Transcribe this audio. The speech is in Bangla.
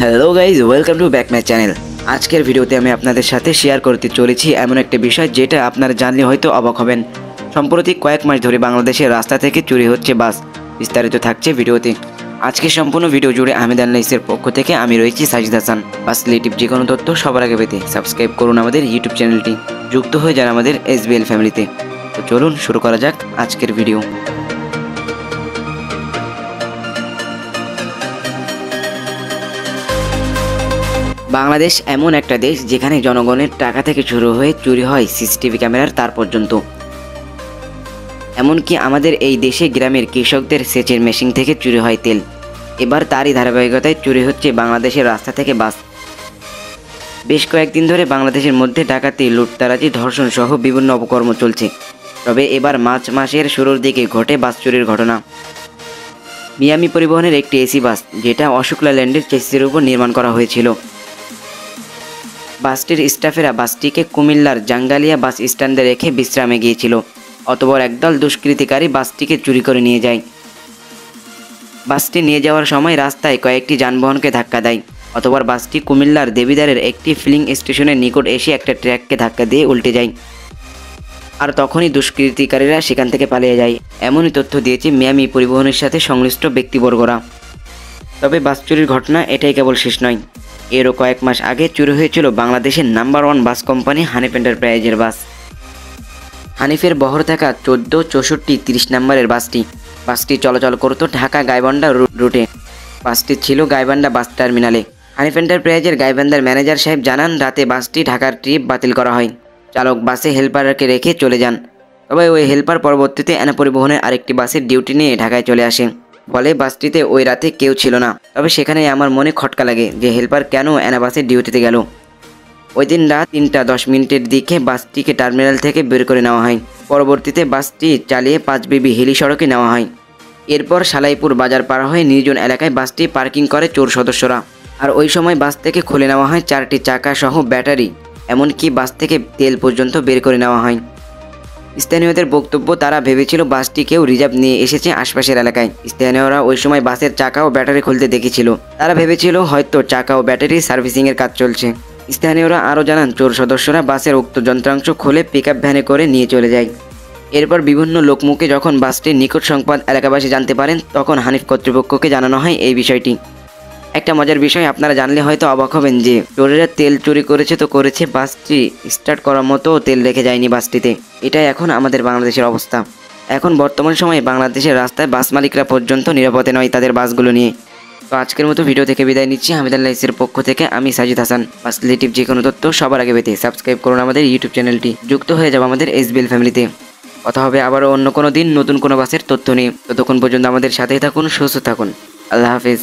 Hello guys, welcome to back my channel. আজকের ভিডিওতে আমি আপনাদের সাথে শেয়ার করতে চলেছি এমন একটা বিষয় যেটা আপনারা জানলে হয়তো অবাক হবেন। সম্প্রতি কয়েক মাস ধরে বাংলাদেশের রাস্তা থেকে চুরি হচ্ছে বাস। বিস্তারিত থাকছে ভিডিওতে। আজকে সম্পূর্ণ ভিডিও জুড়ে আহমেদ আনলাইসের পক্ষ থেকে আমি রয়েছি সাজিদ হাসান। বাস রিলেটিভ যে কোনো তথ্য সবার আগে পেতে সাবস্ক্রাইব করুন আমাদের ইউটিউব চ্যানেলটি, যুক্ত হয়ে যান আমাদের SBL ফ্যামিলিতে। তো চলুন শুরু করা যাক আজকের ভিডিও। বাংলাদেশ এমন একটা দেশ যেখানে জনগণের টাকা থেকে শুরু হয়ে চুরি হয় সিসিটিভি ক্যামেরার তার পর্যন্ত। এমনকি আমাদের এই দেশে গ্রামের কৃষকদের সেচের মেশিন থেকে চুরি হয় তেল। এবার তারই ধারাবাহিকতায় চুরি হচ্ছে বাংলাদেশের রাস্তা থেকে বাস। বেশ কয়েকদিন ধরে বাংলাদেশের মধ্যে ডাকাতি, লুটতারাজি, ধর্ষণ সহ বিভিন্ন অপকর্ম চলছে। তবে এবার মার্চ মাসের শুরুর দিকে ঘটে বাস চুরির ঘটনা। মিয়ামি পরিবহনের একটি এসি বাস, যেটা অশোক লেল্যান্ডের চেসিসের উপর নির্মাণ করা হয়েছিল। বাসটির স্টাফেরা বাসটিকে কুমিল্লার জাঙ্গালিয়া বাস স্ট্যান্ডে রেখে বিশ্রামে গিয়েছিল। অতঃপর একদল দুষ্কৃতিকারী বাসটিকে চুরি করে নিয়ে যায়। বাসটি নিয়ে যাওয়ার সময় রাস্তায় কয়েকটি যানবাহনকে ধাক্কা দেয়। অতঃপর বাসটি কুমিল্লার দেবিদ্বারের একটি ফিলিং স্টেশনের নিকট এসে একটা ট্রাককে ধাক্কা দিয়ে উল্টে যায়। আর তখনই দুষ্কৃতিকারীরা সেখান থেকে পালিয়ে যায়। এমনই তথ্য দিয়েছে মিয়ামি পরিবহনের সাথে সংশ্লিষ্ট ব্যক্তিবর্গরা। তবে বাস চুরির ঘটনা এটাই কেবল শেষ নয়। এরও কয়েক মাস আগে চুরি হয়েছিল বাংলাদেশের নাম্বার 1 বাস কোম্পানি হানিফ এন্টারপ্রাইজের বাস। হানিফের বহর থাকা 1464-30 নম্বরের বাসটি চলাচল করত ঢাকা গাইবান্ধা রুটে। বাসটি ছিল গাইবান্ধা বাস টার্মিনালে। হানিফ এন্টারপ্রাইজের গাইবান্ধার ম্যানেজার সাহেব জানান, রাতে বাসটি ঢাকার ট্রিপ বাতিল করা হয়। চালক বাসে হেল্পারকে রেখে চলে যান। তবে ওই হেল্পার পরবর্তীতে এনা পরিবহনের আরেকটি বাসের ডিউটি নিয়ে ঢাকায় চলে আসে। ফলে বাসটিতে ওই রাতে কেউ ছিল না। তবে সেখানে আমার মনে খটকা লাগে যে হেল্পার কেন এনা বাসের ডিউটিতে গেল। ওই দিন রাত 3:10 দিকে বাসটিকে টার্মিনাল থেকে বের করে নেওয়া হয়। পরবর্তীতে বাসটি চালিয়ে 5 হিলি সড়কে নেওয়া হয়। এরপর সালাইপুর বাজার পার হয়ে নির্জন এলাকায় বাসটি পার্কিং করে চোর সদস্যরা। আর ওই সময় বাস থেকে খুলে নেওয়া হয় 4টি চাকা সহ ব্যাটারি, এমনকি বাস থেকে তেল পর্যন্ত বের করে নেওয়া হয়। স্থানীয়দের বক্তব্য, তারা ভেবেছিল বাসটি কেউ রিজার্ভ নিয়ে এসেছে আশপাশের এলাকায়। স্থানীয়রা ওই সময় বাসের চাকা ও ব্যাটারি খুলতে দেখেছিল। তারা ভেবেছিল হয়তো চাকা ও ব্যাটারি সার্ভিসিংয়ের কাজ চলছে। স্থানীয়রা আরও জানান, চোর সদস্যরা বাসের উক্ত যন্ত্রাংশ খুলে পিকআপ ভ্যানে করে নিয়ে চলে যায়। এরপর বিভিন্ন লোকমুখে যখন বাসটির নিকট সংবাদ এলাকাবাসী জানতে পারেন, তখন হানিফ কর্তৃপক্ষকে জানানো হয় এই বিষয়টি। একটা মজার বিষয়, আপনারা জানলে হয়তো অবাক হবেন যে চোরেরা তেল চুরি করেছে তো করেছে, বাসটি স্টার্ট করার মতো তেল রেখে যায়নি বাসটিতে। এটাই এখন আমাদের বাংলাদেশের অবস্থা। এখন বর্তমান সময়ে বাংলাদেশের রাস্তায় বাস মালিকরা পর্যন্ত নিরাপদে নয় তাদের বাসগুলো নিয়ে। তো আজকের মতো ভিডিও থেকে বিদায় নিচ্ছি। আহমেদ আনলাইসের পক্ষ থেকে আমি সাজিদ হাসান। বাস রিলেটিভ যে কোনো তথ্য সবার আগে পেতে সাবস্ক্রাইব করুন আমাদের ইউটিউব চ্যানেলটি, যুক্ত হয়ে যাবে আমাদের SBL ফ্যামিলিতে। কথা হবে আবারও অন্য কোনো দিন নতুন কোনো বাসের তথ্য নিয়ে। ততক্ষণ পর্যন্ত আমাদের সাথেই থাকুন, সুস্থ থাকুন। আল্লাহ হাফেজ।